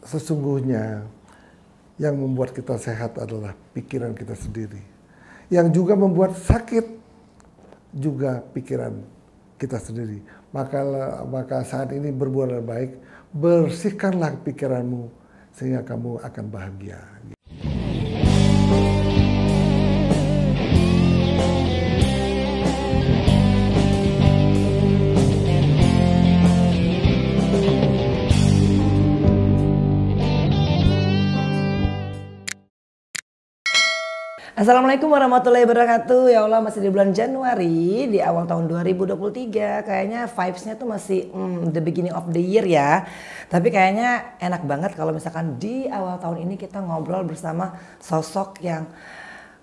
sesungguhnya yang membuat kita sehat adalah pikiran kita sendiri. Yang juga membuat sakit juga pikiran kita sendiri. Maka saat ini berbuatlah baik, bersihkanlah pikiranmu sehingga kamu akan bahagia. Assalamualaikum warahmatullahi wabarakatuh. Ya Allah, masih di bulan Januari, di awal tahun 2023. Kayaknya vibes-nya tuh masih the beginning of the year ya. Tapi kayaknya enak banget kalau misalkan di awal tahun ini kita ngobrol bersama sosok yang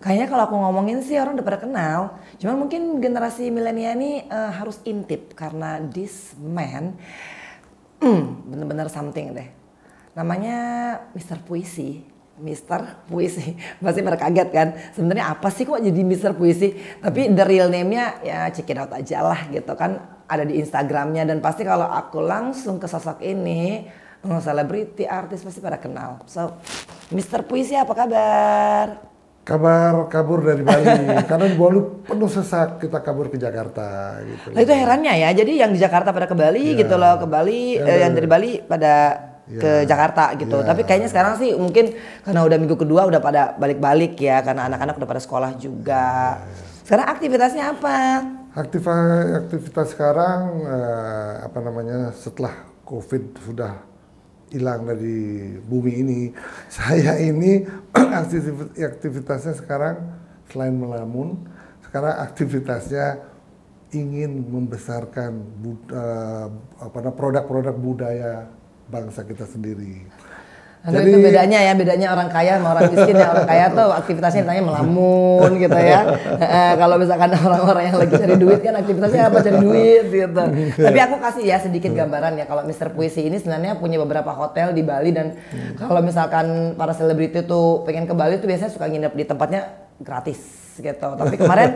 kayaknya kalau aku ngomongin sih orang udah pada kenal. Cuman mungkin generasi milenial ini harus intip karena this man bener-bener something deh. Namanya Mr. Puisi. Mister Puisi, pasti pada kaget kan, sebenarnya apa sih kok jadi Mister Puisi? Tapi the real name-nya ya check it out aja lah gitu kan, ada di Instagramnya. Dan pasti kalau aku langsung ke sosok ini, selebriti, artis pasti pada kenal. So, Mister Puisi apa kabar? Kabar kabur dari Bali, karena di Bali penuh sesak, kita kabur ke Jakarta gitu. Nah, itu herannya ya, jadi yang di Jakarta pada ke Bali gitu loh, ke Bali, yang dari Bali pada ke Jakarta gitu. Tapi kayaknya sekarang sih mungkin karena udah minggu kedua udah pada balik-balik ya, karena anak-anak udah pada sekolah juga. Sekarang aktivitasnya apa? Aktivitas sekarang setelah COVID sudah hilang dari bumi ini, saya ini aktivitasnya sekarang selain melamun, sekarang aktivitasnya ingin membesarkan produk-produk budaya bangsa kita sendiri. Jadi itu bedanya orang kaya sama orang miskin ya. Orang kaya tuh aktivitasnya ditanya melamun gitu ya. Kalau misalkan orang-orang yang lagi cari duit kan aktivitasnya apa, cari duit gitu. Tapi aku kasih ya sedikit gambaran ya, kalau Mister Puisi ini sebenarnya punya beberapa hotel di Bali. Dan kalau misalkan para selebriti tuh pengen ke Bali tuh biasanya suka nginep di tempatnya gratis gitu. Tapi kemarin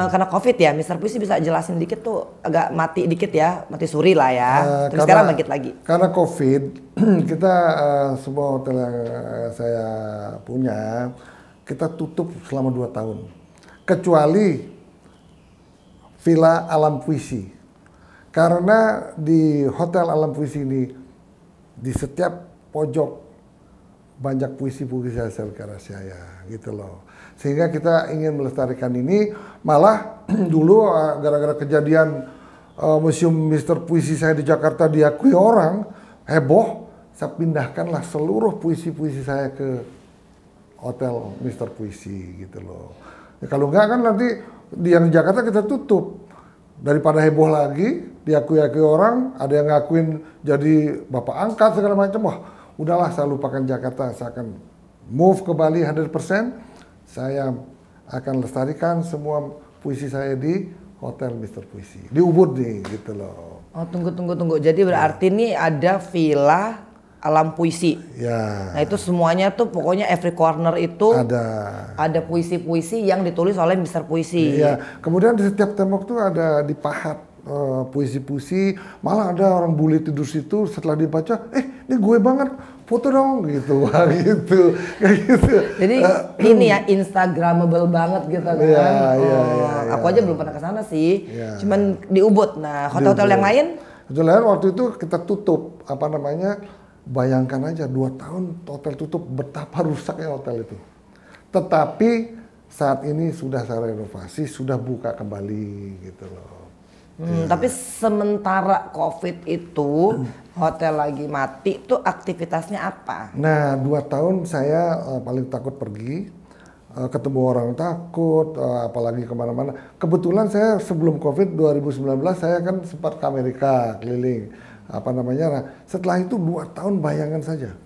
karena COVID ya, Mister Puisi bisa jelasin dikit tuh, agak mati dikit ya, mati suri lah ya. Terus sekarang bangkit lagi. Karena COVID, kita semua hotel yang saya punya, kita tutup selama 2 tahun. Kecuali Villa Alam Puisi. Karena di Hotel Alam Puisi ini, di setiap pojok banyak puisi-puisi hasil karya saya gitu loh. Sehingga kita ingin melestarikan ini. Malah dulu gara-gara kejadian museum Mister Puisi saya di Jakarta diakui orang, heboh, saya pindahkanlah seluruh puisi-puisi saya ke Hotel Mister Puisi gitu loh. Ya, kalau enggak kan nanti di yang Jakarta kita tutup. Daripada heboh lagi, diakui-akui orang, ada yang ngakuin jadi bapak angkat segala macam. Wah, udahlah saya lupakan Jakarta, saya akan move ke Bali 100%. Saya akan lestarikan semua puisi saya di Hotel Mister Puisi. Di Ubud nih gitu loh. Oh, tunggu. Jadi berarti nih ada Villa Alam Puisi. Ya. Nah, itu semuanya tuh pokoknya every corner itu ada puisi-puisi yang ditulis oleh Mister Puisi. Iya. Kemudian di setiap tembok tuh ada dipahat puisi-puisi. Malah ada orang bule tidur situ, setelah dibaca, ini gue banget, foto dong gitu. Wah, gitu. Kayak gitu. Jadi ini ya Instagramable banget gitu kan. Iya. Aku aja belum pernah ke sana sih. Ya. Cuman di Ubud. Nah, hotel-hotel yang lain? Hotel lain waktu itu kita tutup, bayangkan aja 2 tahun hotel tutup, betapa rusaknya hotel itu. Tetapi saat ini sudah saya renovasi, sudah buka kembali gitu loh. Tapi sementara COVID itu hotel lagi mati, tuh aktivitasnya apa? Nah, 2 tahun saya paling takut pergi, ketemu orang takut, apalagi kemana-mana. Kebetulan saya sebelum COVID 2019 saya kan sempat ke Amerika keliling. Nah, setelah itu 2 tahun bayangan saja.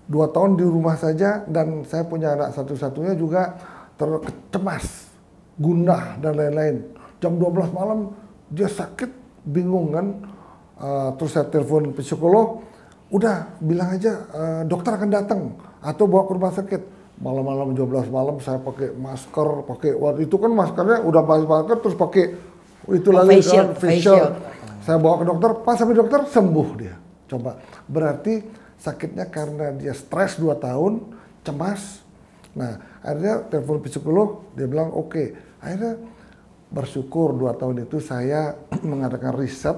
2 tahun di rumah saja, dan saya punya anak satu-satunya juga tercemas, gundah dan lain-lain. Jam 12 malam dia sakit, bingung kan. Terus saya telepon psikolog, udah bilang aja dokter akan datang atau bawa ke rumah sakit. Malam-malam 12 malam saya pakai masker, waktu itu kan maskernya udah pakai masker terus pakai itu lagi facial. Saya bawa ke dokter, pas sampai dokter sembuh dia. Coba, berarti sakitnya karena dia stres 2 tahun, cemas. Nah, akhirnya telepon psikolog, dia bilang oke. Akhirnya bersyukur 2 tahun itu saya mengadakan riset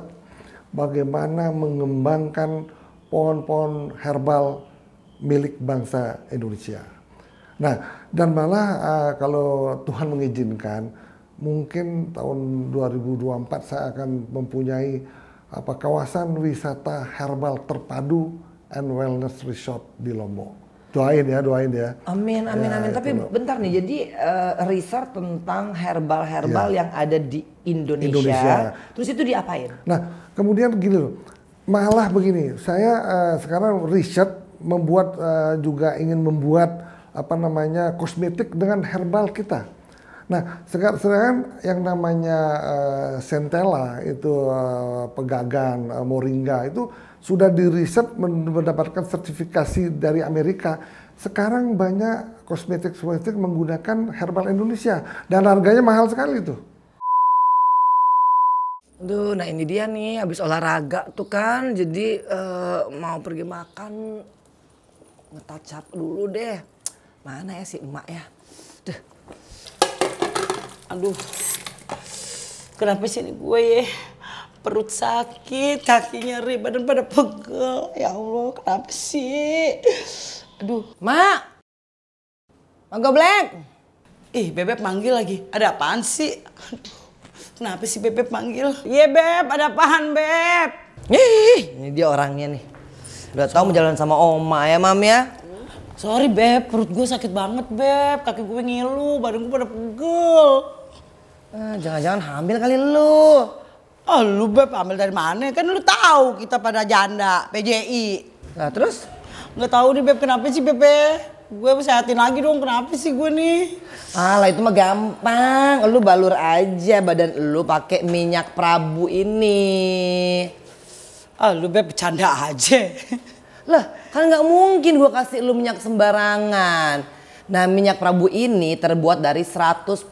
bagaimana mengembangkan pohon-pohon herbal milik bangsa Indonesia. Nah, dan malah kalau Tuhan mengizinkan, mungkin tahun 2024 saya akan mempunyai kawasan wisata herbal terpadu and wellness resort di Lombok. Doain ya. Amin. Tapi bentar nih, jadi riset tentang herbal yang ada di Indonesia. Terus itu diapain? Nah, kemudian gini loh, malah begini, saya sekarang riset juga ingin membuat kosmetik dengan herbal kita. Nah, sekarang yang namanya centella itu pegagan, moringa itu sudah diriset mendapatkan sertifikasi dari Amerika. Sekarang banyak kosmetik menggunakan herbal Indonesia dan harganya mahal sekali tuh. Duh, nah ini dia nih, habis olahraga tuh kan, jadi mau pergi makan, nge-touch up dulu deh. Mana ya si emak ya? Duh. Aduh, kenapa sih gue ya? Perut sakit, kaki nyeri, badan pada pegel. Ya Allah, kenapa sih? Aduh, Mak! Mak Goblek! Ih, Bebep manggil lagi. Ada apaan sih? Aduh, kenapa sih Bebep manggil? Iya Beb, ada apaan Beb? Ini dia orangnya nih. Udah tahu mau jalan sama Oma ya Mam ya? Sorry Beb, perut gue sakit banget Beb. Kaki gue ngilu, badan gue pada pegel. Jangan-jangan hamil kali lu. Oh lu Beb, hamil dari mana? Kan lu tahu kita pada janda, PJI. Nah terus? Nggak tahu nih Beb, kenapa sih Beb? Gue sehatin lagi dong, kenapa sih gue nih? Alah itu mah gampang, lu balur aja badan lu pakai minyak Prabu ini. Ah lu Beb bercanda aja. Lah kan nggak mungkin gue kasih lu minyak sembarangan. Nah minyak Prabu ini terbuat dari 100%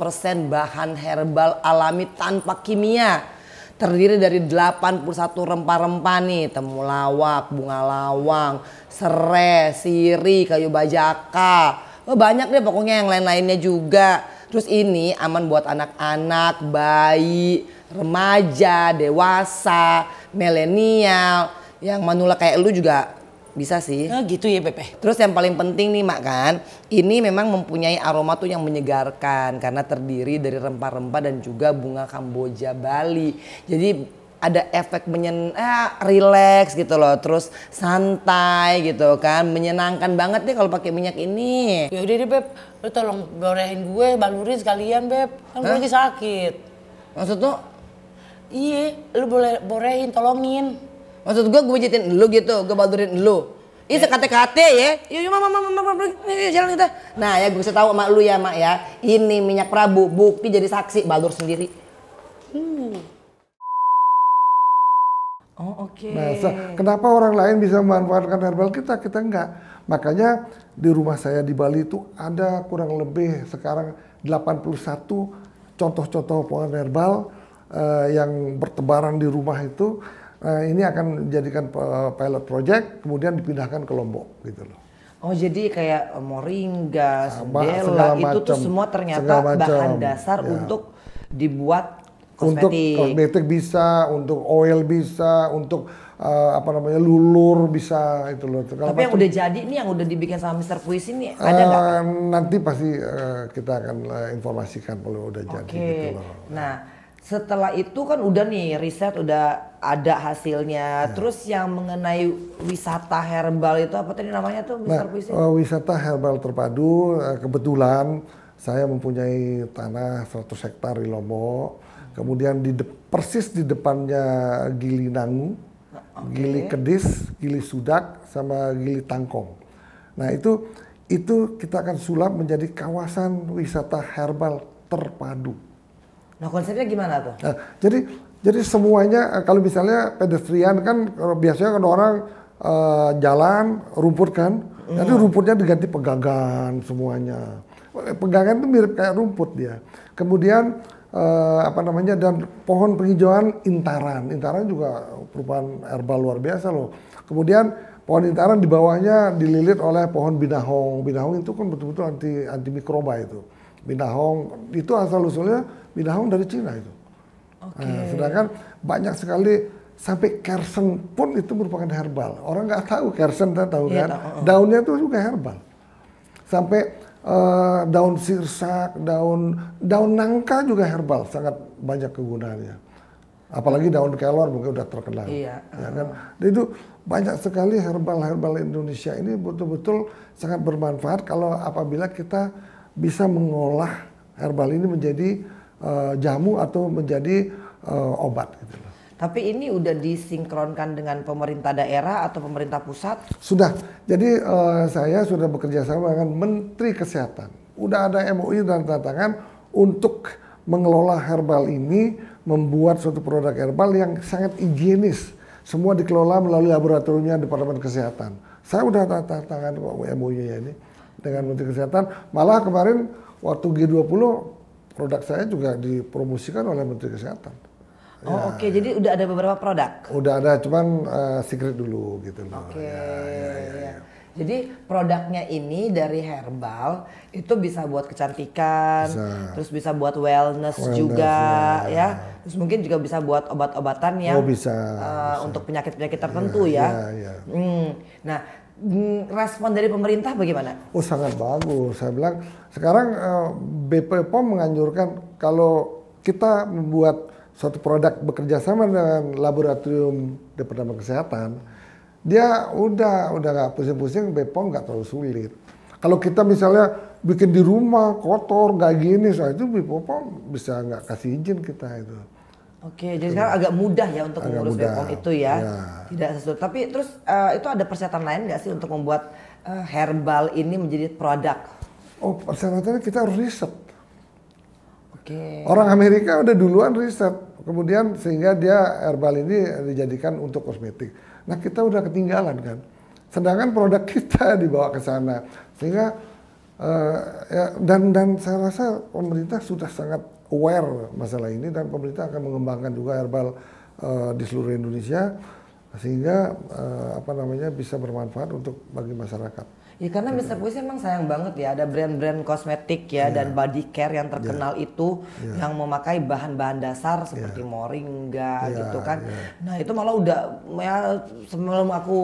bahan herbal alami tanpa kimia. Terdiri dari 81 rempah-rempah nih, temulawak, bunga lawang, serai, sirih, kayu bajaka. Banyak deh pokoknya yang lain-lainnya juga. Terus ini aman buat anak-anak, bayi, remaja, dewasa, milenial. Yang manula kayak lu juga bisa sih. Nah, gitu ya Bebe. Terus yang paling penting nih Mak kan, ini memang mempunyai aroma tuh yang menyegarkan karena terdiri dari rempah-rempah dan juga bunga Kamboja Bali. Jadi ada efek relax gitu loh, terus santai gitu kan, menyenangkan banget deh kalau pakai minyak ini. Ya udah deh Beb, lu tolong gorehin gue, balurin sekalian Beb, kan gue lagi sakit. Maksud tuh? Iya, lu boleh borehin, tolongin. Maksud gue pijitin lu gitu, gue balurin lu. Ih sekate-kate ya. Yuk mama, jalan kita. Nah ya gue bisa tahu sama lu ya Mak ya. Ini minyak Prabu, bukti jadi saksi, balur sendiri. Oh oke. Nah, kenapa orang lain bisa memanfaatkan herbal kita enggak? Makanya di rumah saya di Bali itu ada kurang lebih sekarang 81 contoh-contoh pohon herbal yang bertebaran di rumah itu. Ini akan dijadikan pilot project, kemudian dipindahkan ke Lombok gitu loh. Oh jadi kayak moringa, sendela, itu tuh semua ternyata bahan dasar untuk dibuat kosmetik. Untuk kosmetik bisa, untuk oil bisa, untuk lulur bisa itu loh. Tapi yang udah jadi nih, yang udah dibikin sama Mr. Puisi nih ada nggak? Nanti pasti kita akan informasikan kalau udah jadi gitu loh. Nah setelah itu kan udah nih riset udah ada hasilnya. Terus yang mengenai wisata herbal itu apa tadi namanya tuh Mr. Puisi? Wisata herbal terpadu kebetulan saya mempunyai tanah 100 hektar di Lombok. Kemudian persis di depannya Gili Nangu, Gili Kedis, Gili Sudak, sama Gili Tangkong. Nah itu kita akan sulap menjadi kawasan wisata herbal terpadu. Nah konsepnya gimana tuh? Nah, jadi semuanya kalau misalnya pedestrian kan biasanya kan orang jalan rumput kan, nanti rumputnya diganti pegangan semuanya. Pegangan itu mirip kayak rumput dia. Kemudian dan pohon penghijauan intaran juga perubahan herbal luar biasa loh. Kemudian Pohon intaran di bawahnya dililit oleh pohon binahong. Binahong itu kan betul-betul anti mikroba itu. Binahong itu asal usulnya binahong dari Cina itu. Nah, sedangkan banyak sekali sampai kersen pun itu merupakan herbal. Orang nggak tahu kersen, tahu kan? Daunnya itu juga herbal. Sampai daun sirsak, daun nangka juga herbal, sangat banyak kegunaannya. Apalagi daun kelor mungkin udah terkenal. Iya. Ya kan? Dan itu banyak sekali herbal Indonesia ini betul-betul sangat bermanfaat kalau apabila kita bisa mengolah herbal ini menjadi jamu atau menjadi obat gitu loh. Tapi ini udah disinkronkan dengan pemerintah daerah atau pemerintah pusat? Sudah. Jadi saya sudah bekerja sama dengan Menteri Kesehatan. Udah ada MOU dan tanda tangan untuk mengelola herbal ini, membuat suatu produk herbal yang sangat higienis. Semua dikelola melalui laboratoriumnya Departemen Kesehatan. Saya udah tanda tangan MOU-nya ini dengan Menteri Kesehatan. Malah kemarin waktu G20 produk saya juga dipromosikan oleh Menteri Kesehatan. Oh oke, jadi udah ada beberapa produk? Udah ada, cuman secret dulu gitu loh. Oke. Ya. Jadi produknya ini dari herbal itu bisa buat kecantikan, terus bisa buat wellness juga ya. Terus mungkin juga bisa buat obat-obatan yang bisa. Untuk penyakit-penyakit tertentu ya. Nah, respon dari pemerintah bagaimana? Oh sangat bagus. Saya bilang sekarang BPOM menganjurkan kalau kita membuat suatu produk bekerja sama dengan laboratorium Departemen Kesehatan, dia udah nggak pusing-pusing, BPOM nggak terlalu sulit. Kalau kita misalnya bikin di rumah kotor nggak gini, soal itu BPOM bisa nggak kasih izin kita itu. Oke, jadi sekarang agak mudah ya untuk mengurus BPOM itu ya. Tidak sesuatu. Tapi terus itu ada persyaratan lain nggak sih untuk membuat herbal ini menjadi produk? Oh persyaratannya kita harus riset. Oke. Orang Amerika udah duluan riset, kemudian sehingga dia herbal ini dijadikan untuk kosmetik. Nah kita udah ketinggalan kan, sedangkan produk kita dibawa ke sana, sehingga dan saya rasa pemerintah sudah sangat aware masalah ini dan pemerintah akan mengembangkan juga herbal di seluruh Indonesia sehingga bisa bermanfaat untuk bagi masyarakat. Ya karena Mr. Puisi emang sayang banget ya ada brand-brand kosmetik ya dan body care yang terkenal itu yang memakai bahan-bahan dasar seperti moringa gitu kan. Nah itu malah udah ya sebelum aku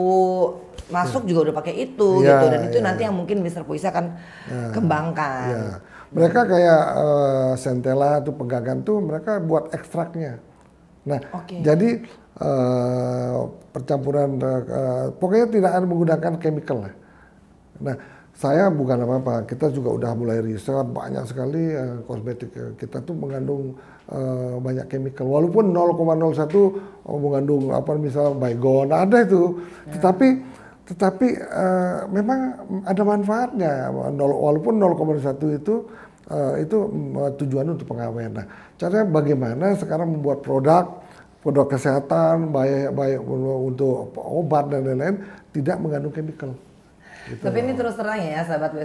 masuk juga udah pakai itu gitu dan itu nanti yang mungkin Mr. Puisi akan kembangkan. Mereka kayak Centella tuh pegangan tuh mereka buat ekstraknya. Nah jadi percampuran pokoknya tidak ada menggunakan chemical lah. Nah, saya bukan apa-apa. Kita juga udah mulai riset banyak sekali kosmetik kita tuh mengandung banyak chemical. Walaupun 0,01 mengandung misalnya baygon ada itu. Tetapi memang ada manfaatnya. Walaupun 0,1 itu tujuan untuk pengawet. Nah, caranya bagaimana sekarang membuat produk kesehatan baik untuk obat dan lain-lain tidak mengandung chemical. Gitu. Tapi ini terus terang ya sahabat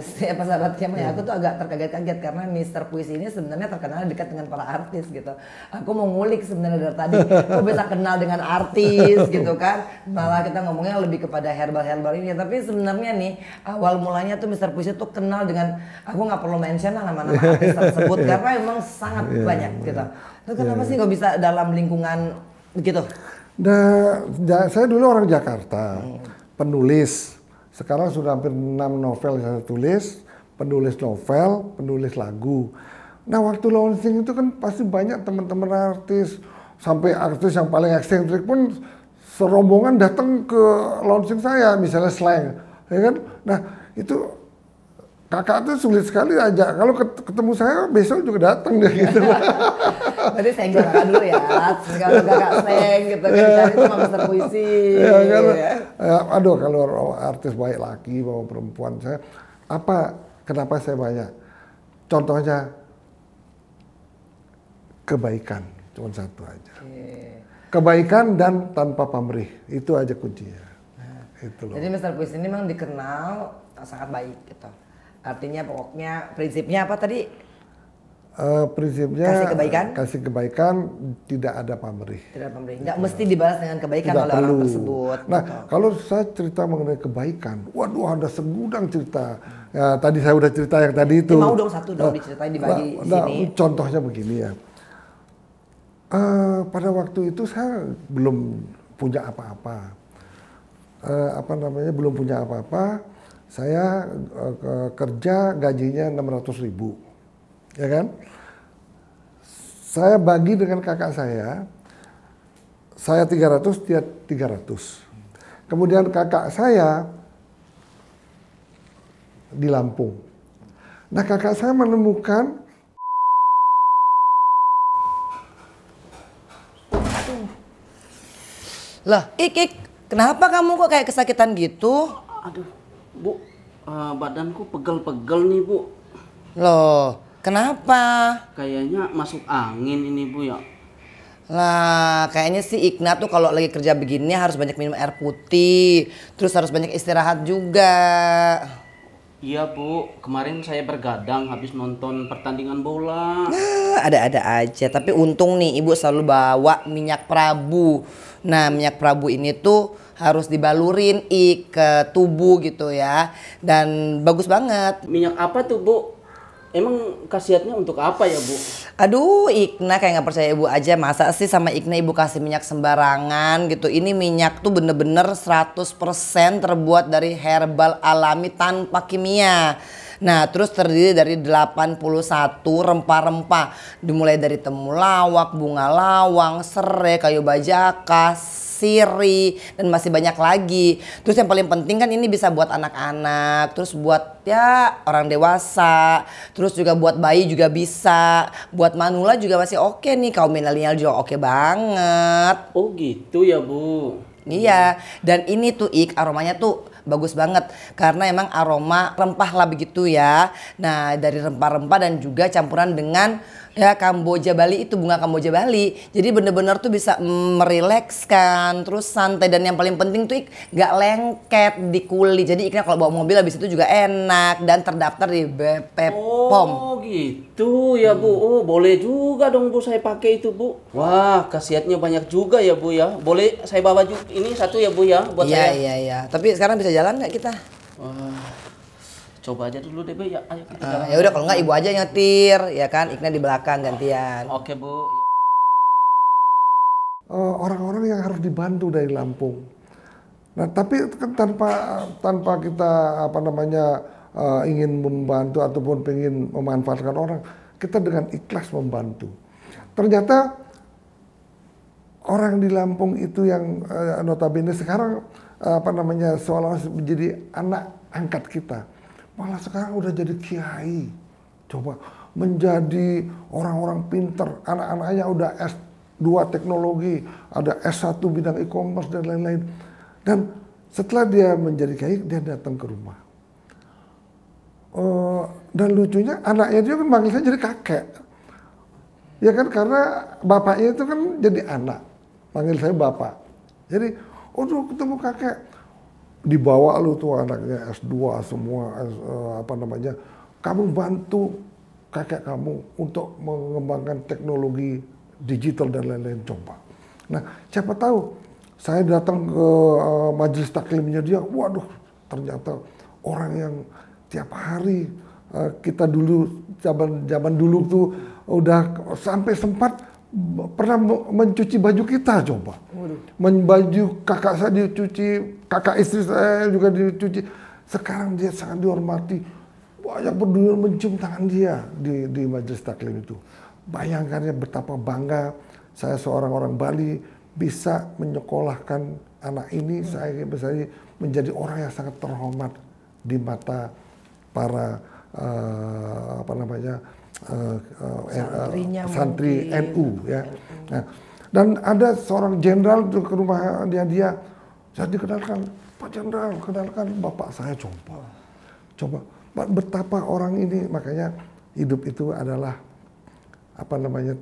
Kemah, aku tuh agak terkaget-kaget karena Mr. Puisi ini sebenarnya terkenal dekat dengan para artis gitu. Aku mau ngulik sebenarnya dari tadi, kok bisa kenal dengan artis gitu kan? Malah kita ngomongnya lebih kepada herbal ini. Tapi sebenarnya nih awal mulanya tuh Mr. Puisi tuh kenal dengan, aku nggak perlu mention lah nama-nama artis tersebut karena emang sangat banyak gitu. Itu kenapa sih kok bisa dalam lingkungan begitu? Nah, saya dulu orang Jakarta, penulis. Sekarang sudah hampir 6 novel yang saya tulis, penulis novel, penulis lagu. Nah waktu launching itu kan pasti banyak teman-teman artis, sampai artis yang paling eksentrik pun serombongan datang ke launching saya, misalnya Slang, ya kan? Nah itu kakak tuh sulit sekali aja, kalau ketemu saya besok juga datang deh gitu. Berarti senggol kakak dulu ya, kalau kakak seng gitu kan, cari sama Mr. Puisi. Ya, kan? Aduh kalau artis baik laki mau perempuan saya, kenapa saya banyak? Contohnya kebaikan, cuma satu aja. Kebaikan dan tanpa pamrih, itu aja kuncinya. Itu loh. Jadi Mr. Puisi ini memang dikenal sangat baik gitu. Artinya pokoknya prinsipnya apa tadi? Prinsipnya kasih kebaikan, tidak ada pamrih. Tidak pamrih. Nggak mesti dibalas dengan kebaikan Tidak oleh perlu. orang tersebut. Nah, gitu. kalau saya cerita mengenai kebaikan, waduh ada segudang cerita. Ya, tadi saya udah cerita yang tadi itu. Mau dong satu dong diceritain dibagi di sini. Contohnya begini ya. Pada waktu itu saya belum punya apa-apa. Belum punya apa-apa. Saya kerja gajinya 600.000, ya kan? Saya bagi dengan kakak saya 300, dia 300. Kemudian kakak saya di Lampung. Nah, kakak saya menemukan Lah, Ik, kenapa kamu kok kayak kesakitan gitu? Aduh, Bu, badanku pegel-pegel nih, Bu. Loh, kenapa? Kayaknya masuk angin ini, Bu, ya. Lah, kayaknya sih Ikna tuh kalau lagi kerja begini harus banyak minum air putih, terus harus banyak istirahat juga. Iya, Bu. Kemarin saya bergadang habis nonton pertandingan bola. Ada-ada aja, tapi untung nih ibu selalu bawa minyak Prabu. Nah, minyak Prabu ini tuh harus dibalurin ke tubuh gitu ya. Dan bagus banget. Minyak apa tuh, Bu? Emang khasiatnya untuk apa ya, Bu? Aduh, Ikna kayak nggak percaya ibu aja. Masa sih sama Ikna ibu kasih minyak sembarangan gitu. Ini minyak tuh bener-bener 100% terbuat dari herbal alami tanpa kimia. Nah, terus terdiri dari 81 rempah-rempah. Dimulai dari temulawak, bunga lawang, serai, kayu bajaka, sirih, dan masih banyak lagi. Terus yang paling penting kan ini bisa buat anak-anak, terus buat ya orang dewasa, terus juga buat bayi juga bisa, buat manula juga masih oke nih, kaum milenial juga oke banget. Oh gitu ya, Bu. Iya, dan ini tuh aromanya tuh bagus banget karena emang aroma rempah lah begitu ya. Nah, dari rempah-rempah dan juga campuran dengan ya Kamboja Bali, itu bunga Kamboja Bali. Jadi bener-bener tuh bisa merilekskan, terus santai, dan yang paling penting tuh gak lengket di kulit. Jadi Ikna kalau bawa mobil habis itu juga enak dan terdaftar di BP POM. Oh gitu ya, Bu. Oh, boleh juga dong, Bu, saya pakai itu, Bu. Wah, khasiatnya banyak juga ya, Bu, ya. Boleh saya bawa juga ini satu ya, Bu, ya, buat saya. Iya. Tapi sekarang bisa jalan nggak kita? Wah, coba aja dulu deh, Bu, ya. Ayo kita jalan. Ya udah, kalau nggak ibu aja nyetir, ya kan? Ikna di belakang gantian. Oke, Bu. orang-orang yang harus dibantu dari Lampung. Nah, tapi kan tanpa kita ingin membantu ataupun pengen memanfaatkan orang, kita dengan ikhlas membantu. Ternyata orang di Lampung itu yang notabene sekarang seolah-olah menjadi anak angkat kita, malah sekarang udah jadi kiai, coba menjadi orang-orang pinter, anak-anaknya udah S2 teknologi, ada S1 bidang e-commerce dan lain-lain. Dan setelah dia menjadi kiai, dia datang ke rumah. Dan lucunya anaknya dia kan manggil saya jadi kakek. Ya kan, karena bapaknya itu kan jadi anak, panggil saya bapak. Jadi, ketemu kakek, dibawa lu tuh anaknya S2 semua, kamu bantu kakek kamu untuk mengembangkan teknologi digital dan lain-lain, coba. Nah, siapa tahu saya datang ke majelis taklimnya dia, waduh, ternyata orang yang tiap hari kita dulu zaman dulu tuh udah sampai sempat pernah mencuci baju kita, coba. Baju kakak saya dicuci, kakak istri saya juga dicuci. Sekarang dia sangat dihormati. Banyak berdua mencium tangan dia di majelis taklim itu. Bayangkan ya betapa bangga saya seorang orang Bali bisa menyekolahkan anak ini, saya menjadi orang yang sangat terhormat di mata para santri NU ya. Nah, dan ada seorang jenderal ke rumah dia, saya dikenalkan, Pak Jenderal, kenalkan bapak saya, coba betapa orang ini. Makanya hidup itu adalah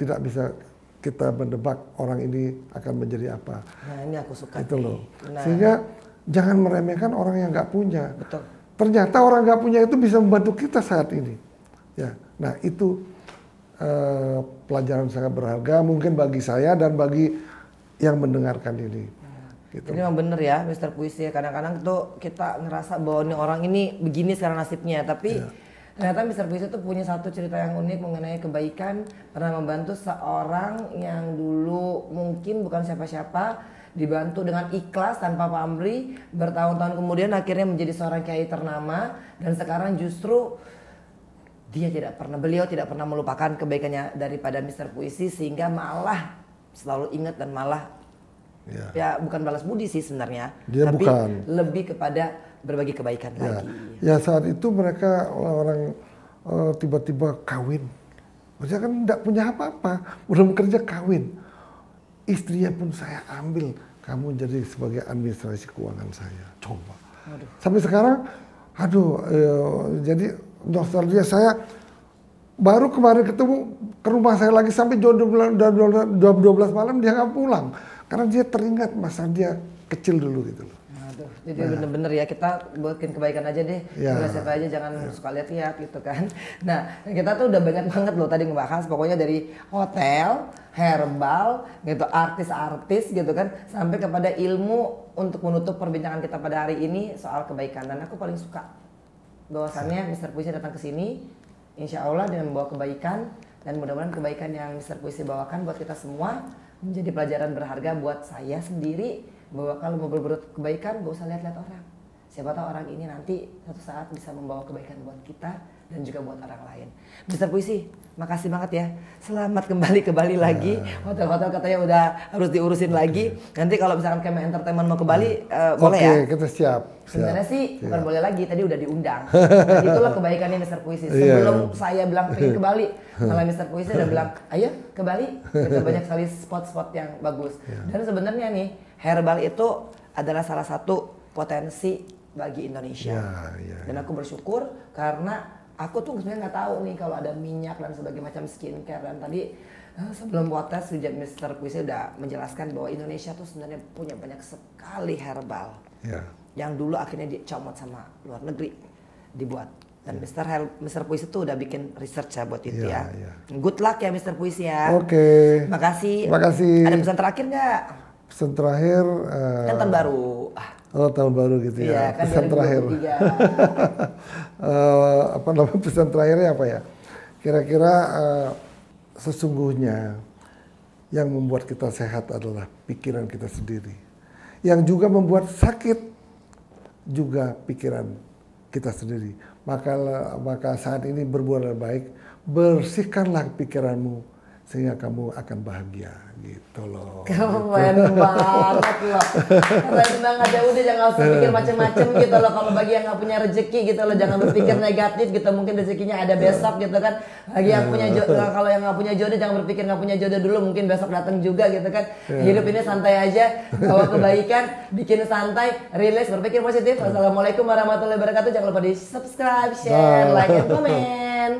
tidak bisa kita mendebak orang ini akan menjadi apa. Nah, ini aku suka itu loh. Nah. Sehingga jangan meremehkan orang yang nggak punya. Betul. Ternyata orang nggak punya itu bisa membantu kita saat ini. Ya, nah itu pelajaran sangat berharga mungkin bagi saya dan bagi yang mendengarkan ini. Gitu. Jadi memang bener ya Mr. Puisi, kadang-kadang tuh kita ngerasa bahwa ini orang ini begini sekarang nasibnya, tapi ternyata Mr. Puisi tuh punya satu cerita yang unik mengenai kebaikan, pernah membantu seorang yang dulu mungkin bukan siapa-siapa, dibantu dengan ikhlas tanpa pamrih, bertahun-tahun kemudian akhirnya menjadi seorang kiai ternama, dan sekarang justru beliau tidak pernah melupakan kebaikannya daripada Mr. Puisi, sehingga malah selalu ingat dan malah ya bukan balas budi sih sebenarnya, tapi lebih kepada berbagi kebaikan lagi. Ya saat itu mereka orang tiba-tiba kawin, maksudnya kan tidak punya apa-apa, belum kerja kawin, istrinya pun saya ambil, kamu jadi sebagai administrasi keuangan saya, coba. Sampai sekarang, jadi nostalgia saya. Baru kemarin ketemu ke rumah saya lagi sampai jam 12 malam dia nggak pulang. Karena dia teringat masa dia kecil dulu gitu loh. Aduh, jadi bener-bener ya kita buatin kebaikan aja deh. Siapa aja jangan suka lihat-lihat gitu kan. Nah kita tuh udah banyak banget loh tadi ngebahas pokoknya dari hotel, herbal, gitu, artis-artis gitu kan. Sampai kepada ilmu untuk menutup perbincangan kita pada hari ini soal kebaikan. Dan aku paling suka bahwasannya Mr. Puisi datang ke sini, insya Allah dengan membawa kebaikan. Dan mudah-mudahan kebaikan yang Mr. Puisi bawakan buat kita semua menjadi pelajaran berharga buat saya sendiri, bahwa kalau mau berbuat kebaikan gak usah lihat-lihat orang. Siapa tahu orang ini nanti suatu saat bisa membawa kebaikan buat kita dan juga buat orang lain. Mr. Puisi, makasih banget ya. Selamat kembali ke Bali lagi. Hotel-hotel katanya udah harus diurusin lagi. Nanti kalau misalkan Kemen Entertainment mau ke Bali, boleh ya? Oke, kita siap. Sebenarnya sih bukan boleh lagi, tadi udah diundang. Nah, itulah kebaikannya Mr. Puisi. Sebelum saya bilang pengen ke Bali, malah Mr. Puisi udah bilang, ayo ke Bali. Kita banyak sekali spot-spot yang bagus. Dan sebenarnya nih, herbal itu adalah salah satu potensi bagi Indonesia. Dan aku bersyukur karena aku tuh sebenarnya nggak tahu nih kalau ada minyak dan sebagainya macam skincare. Dan tadi sebelum podcast sejak Mr. Puisi udah menjelaskan bahwa Indonesia tuh sebenarnya punya banyak sekali herbal. Yang dulu akhirnya dicomot sama luar negeri dibuat. Dan Mr. Puisi tuh udah bikin research ya buat itu ya. Good luck ya Mr. Puisi ya. Oke. Makasih. Makasih. Ada pesan terakhir nggak? Pesan terakhir. Kan tahun baru. Oh tahun baru gitu ya. Iya, kan pesan terakhir. Apa namanya pesan terakhirnya apa ya? Kira-kira sesungguhnya yang membuat kita sehat adalah pikiran kita sendiri. Yang juga membuat sakit juga pikiran kita sendiri. Maka saat ini berbuatlah baik, bersihkanlah pikiranmu sehingga kamu akan bahagia gitu loh. Keren banget loh. Keren banget ya, udah jangan usah pikir macem-macem gitu loh. Kalau bagi yang nggak punya rezeki gitu loh, jangan berpikir negatif gitu. Mungkin rezekinya ada besok gitu kan. Bagi yang punya jodoh, kalau yang nggak punya jodoh jangan berpikir nggak punya jodoh dulu. Mungkin besok datang juga gitu kan. Hidup ini santai aja, bawa kebaikan, bikin santai, relax, berpikir positif. Assalamualaikum warahmatullahi wabarakatuh. Jangan lupa di subscribe, share, like, and comment.